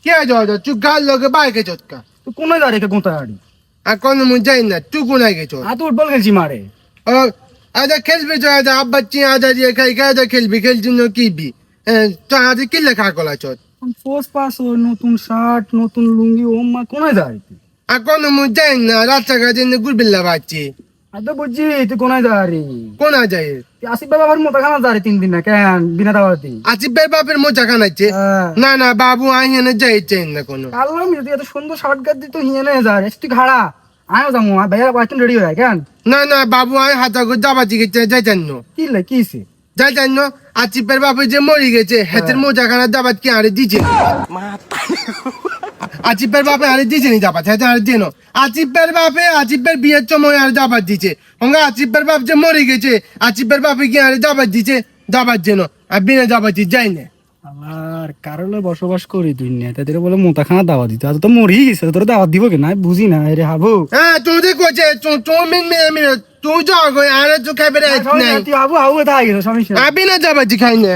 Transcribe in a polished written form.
কে যাও তুই গাল লগে বাইকে চটকা তুই কোনায় যা রেখে কোথায় আড়ি আর কোনো মুই যাই না তুই কোনায় গেছো তো ফুটবল খেলছি মারে আজা খেলবি তো আজা আব্বাচ্চি আজা দিয়ে খাই খাই আজা খেলবি খেলছি না কিবি তো আজ কি লেখা কলা চট পোস্ট পাস নতুন শার্ট নতুন লুঙ্গি ও মা কোনায় যা রে আর কোনো মুই যাই না রাস্তাঘাটে গুলবিল্লা বাচ্চি তো বুঝছি তুই কোনায় যা রে কোনা যায় আসিফ বাবার মতো খানা যা রে 3 দিন না কেন বিনা দাওয়াতি আসিফের বাপের মোজা খানাচ্ছে না না বাবু আহিনে যাইছে না কোনো কাললাম যদি এত সুন্দর শার্ট গাদ দিত হিয়ানে যা রে তুই ঘাড়া আয়ো যামু ভাইয়া বাস্টন রেডি হয়ে কেন না না বাবু আই হাতা করে যাবাচ্ছি গেছে যাইতেন না কি লে কিছে যাইতেন না আসিফের বাপে যে মরি গেছে হেতের মোজা খানা যাবাত কি আরে দিছে আসিফের বাপে আরে দিছে নি যাবাত হেতে আরে দেন আসিফের বাপে আসিফের বিয়ের সময় আর যাবাত দিছে হঙ্গা আসিফের বাপ যে মরি গেছে আসিফের বাপে কি আরে যাবাত দিছে যাবাত যেন আর বিনা যাবাতি যাই না আর কারণে বসবাস করি দুনিয়া তাদের বলে মোতাখানা দাওয়াত দিতে আজ তো মরি গেছে তোর দাওয়াত দিব কেন আমি বুঝি না রে হাবু হ্যাঁ তুই যে কোচে তুই তুই যাও আরে তো খাইবে রে তুই হাবু হাবু এটা গেছে সমস্যা বিনা যাবাতি খাই না